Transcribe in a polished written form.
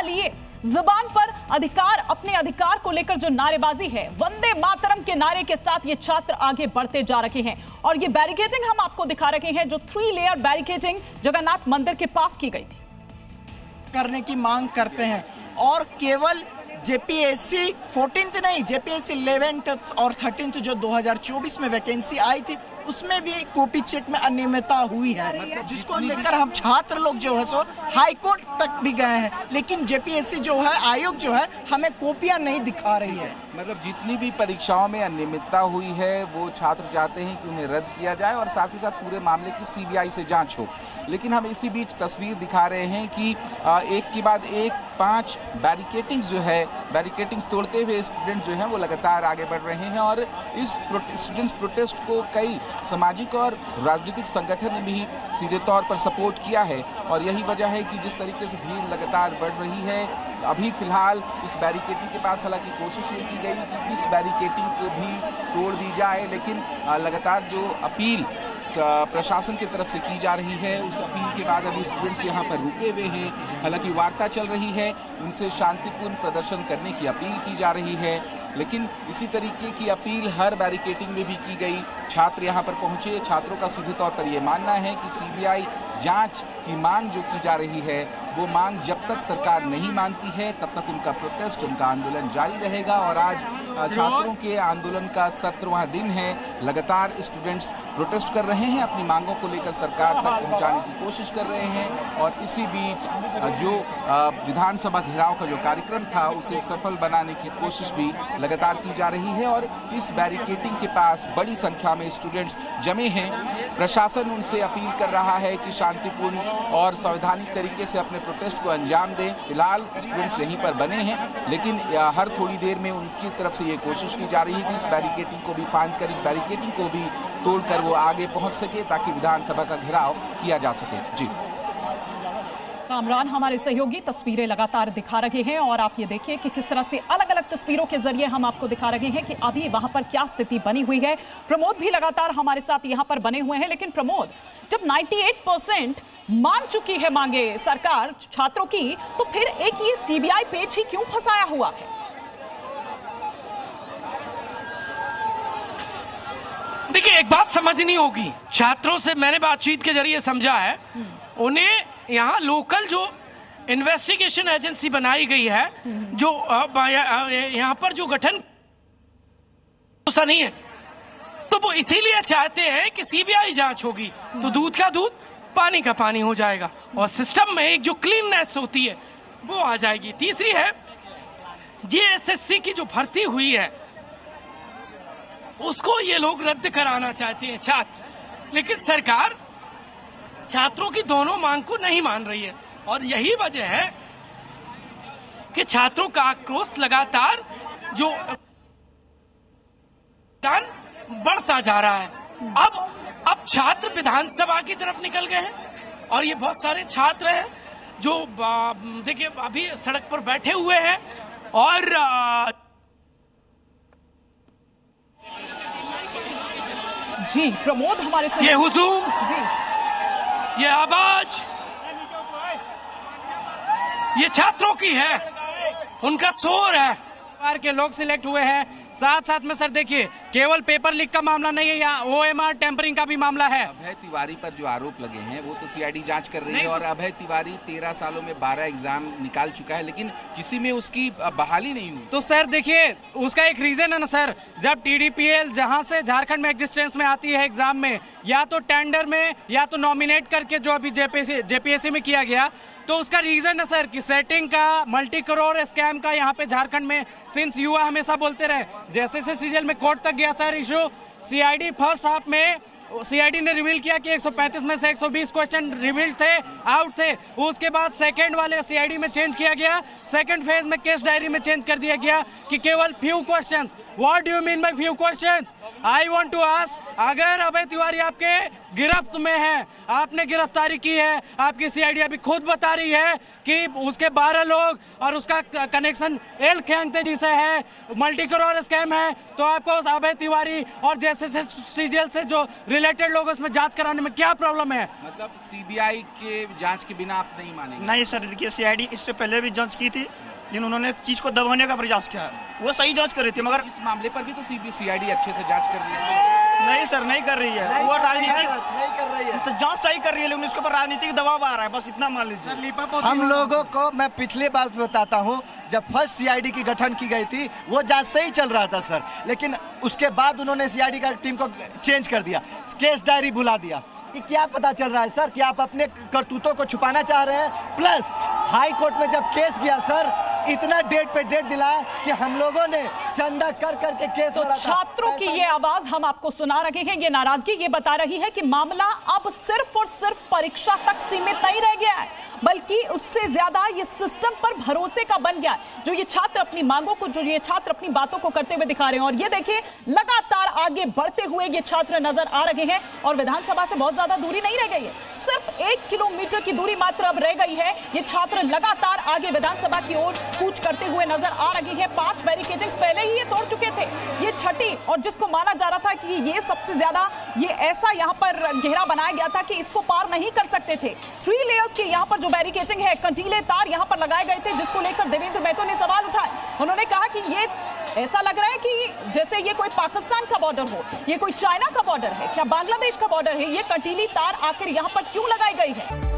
लिए जुबान पर अधिकार, अपने अधिकार को लेकर जो नारेबाजी है, वंदे मातरम के नारे के साथ ये छात्र आगे बढ़ते जा रहे हैं। और ये बैरिकेडिंग हम आपको दिखा रहे हैं, जो 3 लेयर बैरिकेडिंग जगन्नाथ मंदिर के पास की गई थी, करने की मांग करते हैं। और केवल जेपीएससी 14th नहीं, जेपीएससी 11th और 13th जो 2024 में वैकेंसी आई थी, उसमें भी कॉपी चेक में अनियमितता हुई है, जिसको लेकर हम छात्र लोग जो है सो हाई कोर्ट तक भी गए हैं। लेकिन जेपीएससी जो है, आयोग जो है, हमें कॉपियां नहीं दिखा रही है। मतलब जितनी भी परीक्षाओं में अनियमितता हुई है वो छात्र चाहते हैं कि उन्हें रद्द किया जाए और साथ ही साथ पूरे मामले की सीबीआई से जांच हो। लेकिन हम इसी बीच तस्वीर दिखा रहे हैं कि एक के बाद एक 5 बैरिकेडिंग्स जो है, बैरिकेडिंग्स तोड़ते हुए स्टूडेंट जो हैं वो लगातार आगे बढ़ रहे हैं। और इस स्टूडेंट्स प्रोटेस्ट को कई सामाजिक और राजनीतिक संगठन ने भी सीधे तौर पर सपोर्ट किया है। और यही वजह है कि जिस तरीके से भीड़ लगातार बढ़ रही है, अभी फिलहाल इस बैरिकेडिंग के पास हालांकि कोशिश ये की गई कि इस बैरिकेडिंग को भी तोड़ दी जाए, लेकिन लगातार जो अपील प्रशासन की तरफ से की जा रही है, उस अपील के बाद अभी स्टूडेंट्स यहाँ पर रुके हुए हैं। हालांकि वार्ता चल रही है, उनसे शांतिपूर्ण प्रदर्शन करने की अपील की जा रही है, लेकिन इसी तरीके की अपील हर बैरिकेडिंग में भी की गई। छात्र यहाँ पर पहुंचे, छात्रों का सीधे तौर पर यह मानना है कि सीबीआई जांच की मांग जो की जा रही है, वो मांग जब तक सरकार नहीं मानती है तब तक उनका प्रोटेस्ट, उनका आंदोलन जारी रहेगा। और आज छात्रों के आंदोलन का 17वां दिन है। लगातार स्टूडेंट्स प्रोटेस्ट कर रहे हैं, अपनी मांगों को लेकर सरकार तक पहुंचाने की कोशिश कर रहे हैं। और इसी बीच जो विधानसभा घेराव का जो कार्यक्रम था, उसे सफल बनाने की कोशिश भी लगातार की जा रही है। और इस बैरिकेडिंग के पास बड़ी संख्या में स्टूडेंट्स जमे हैं। प्रशासन उनसे अपील कर रहा है कि शांतिपूर्ण और संवैधानिक तरीके से अपने प्रोटेस्ट को अंजाम दें। फिलहाल स्टूडेंट्स यहीं पर बने हैं, लेकिन हर थोड़ी देर में उनकी तरफ से ये कोशिश की जा रही है कि इस बैरिकेडिंग को भी फांद कर, इस बैरिकेडिंग को भी तोड़कर वो आगे पहुंच सके, ताकि विधानसभा का घेराव किया जा सके। जी कामरान हमारे सहयोगी तस्वीरें लगातार दिखा रहे हैं, और आप ये देखिए कि किस तरह से अलग अलग तस्वीरों के जरिए हम आपको दिखा रहे हैं कि अभी वहां पर क्या स्थिति बनी हुई है। प्रमोद भी लगातार हमारे साथ यहां पर बने हुए हैं। लेकिन प्रमोद, जब 98% मान चुकी है मांगे सरकार छात्रों की, तो फिर एक ये सीबीआई पेच ही क्यों फंसाया हुआ है? देखिए, एक बात समझनी होगी, छात्रों से मैंने बातचीत के जरिए समझा है, उन्हें यहाँ लोकल जो इन्वेस्टिगेशन एजेंसी बनाई गई है, जो यहाँ पर जो गठन ऐसा नहीं है, तो वो इसीलिए चाहते हैं कि सीबीआई जांच होगी तो दूध का दूध, पानी का पानी हो जाएगा, और सिस्टम में एक जो क्लीननेस होती है वो आ जाएगी। तीसरी है, जेएसएससी की जो भर्ती हुई है उसको ये लोग रद्द कराना चाहते हैं छात्र, लेकिन सरकार छात्रों की दोनों मांग को नहीं मान रही है। और यही वजह है कि छात्रों का आक्रोश लगातार जो बढ़ता जा रहा है। अब छात्र विधानसभा की तरफ निकल गए हैं, और ये बहुत सारे छात्र हैं जो देखिए अभी सड़क पर बैठे हुए हैं। और जी प्रमोद हमारे साथ, ये हुजूम जी, ये आवाज ये छात्रों की है, उनका शोर है। के लोग सिलेक्ट हुए हैं। साथ साथ में सर देखिए, केवल पेपर लीक का मामला नहीं है, यहाँ ओएमआर टेम्परिंग का भी मामला है। अभय तिवारी पर जो आरोप लगे हैं वो तो सीआईडी जांच कर रही है, और अभय तिवारी 13 सालों में 12 एग्जाम निकाल चुका है, लेकिन किसी में उसकी बहाली नहीं हुई। तो सर देखिए, उसका एक रीजन है ना सर, जब टीडीपीएल जहां से झारखंड में एग्जिस्टेंस में आती है एग्जाम में, या तो टेंडर में या तो नॉमिनेट करके जो अभी जेपीएससी में किया गया, तो उसका रीजन है सर कि सेटिंग का, मल्टी करोड़ स्कैम का यहाँ पे झारखंड में सिंस युवा हमेशा बोलते रहे। जैसे से सीजल में कोर्ट तक गया sir issue, CID first half में सीआईडी ने रिवील किया कि 135 में से 120 क्वेश्चन रिवील्ड थे, आउट थे। उसके बाद सेकंड वाले सीआईडी में चेंज किया गया, सेकंड फेज में केस डायरी में चेंज कर दिया गया कि केवल few questions. What do you mean by few questions? I want to ask, अगर अभय तिवारी आपके गिरफ्त में हैं। आपने गिरफ्तारी की है, आपकी सीआईडी अभी खुद बता रही है कि उसके 12 लोग और उसका कनेक्शन एल खेंगते जी से है, मल्टी करोड़ स्कैम है। तो आपको अभय तिवारी और जैसे सीजीएल से जो रिलेटेड लोग उसमें जांच कराने में क्या प्रॉब्लम है? मतलब सीबीआई के जांच के बिना आप नहीं मानेंगे? नहीं सर, देखिए सीआईडी इससे पहले भी जांच की थी, लेकिन उन्होंने चीज को दबाने का प्रयास किया। वो सही जांच कर रही थी, मगर इस मामले पर भी तो सीआईडी अच्छे से जांच कर रही है। नहीं सर, नहीं कर रही है। वो राजनीतिक नहीं कर रही है। तो जांच सही कर रही है, लेकिन उसके ऊपर राजनीतिक दबाव आ रहा है, बस इतना मान लीजिए। हम लोगों को, मैं पिछली बार बताता हूं, जब फर्स्ट सीआईडी की गठन की गई थी वो जांच सही चल रहा था सर, लेकिन उसके बाद उन्होंने सीआईडी का टीम को चेंज कर दिया, केस डायरी बुला दिया। कि क्या पता चल रहा है सर कि आप अपने करतूतों को छुपाना चाह रहे हैं। प्लस हाई कोर्ट में जब केस गया सर, इतना डेट पे डेट दिलाया कि हम लोगों ने चंदा कर करके केस तो छात्रों की ये आवाज हम आपको सुना रहे हैं। ये नाराजगी ये बता रही है कि मामला अब सिर्फ और सिर्फ परीक्षा तक सीमित नहीं रह गया है, बल्कि उससे ज्यादा ये सिस्टम पर भरोसे का बन गया है। जो ये छात्र अपनी मांगों को, जो ये छात्र अपनी बातों को करते हुए दिखा रहे हैं, और ये देखिए लगातार आगे बढ़ते हुए ये छात्र नजर आ रहे हैं। और विधानसभा से बहुत ज्यादा दूरी नहीं रह गई है, सिर्फ 1 किलोमीटर की दूरी मात्र अब रह गई है। ये छात्र लगातार आगे विधानसभा की ओर कूच करते हुए नजर आ रही है। 5 बैरिकेडिंग्स पहले ही ये तोड़ चुके थे। ये छठी, और जिसको माना जा रहा था कि ये सबसे ज्यादा, ये ऐसा यहाँ पर घेरा बनाया गया था कि इसको पार नहीं कर सकते थे। 3 लेयर्स की यहाँ पर जो बैरिकेडिंग है, कंटीले तार यहाँ पर लगाए गए थे, जिसको लेकर देवेंद्र महतो ने सवाल उठाए। उन्होंने कहा कि ये ऐसा लग रहा है कि जैसे ये कोई पाकिस्तान का बॉर्डर हो, ये कोई चाइना का बॉर्डर है, क्या बांग्लादेश का बॉर्डर है। ये कंटीली तार आखिर यहाँ पर क्यों लगाई गई है?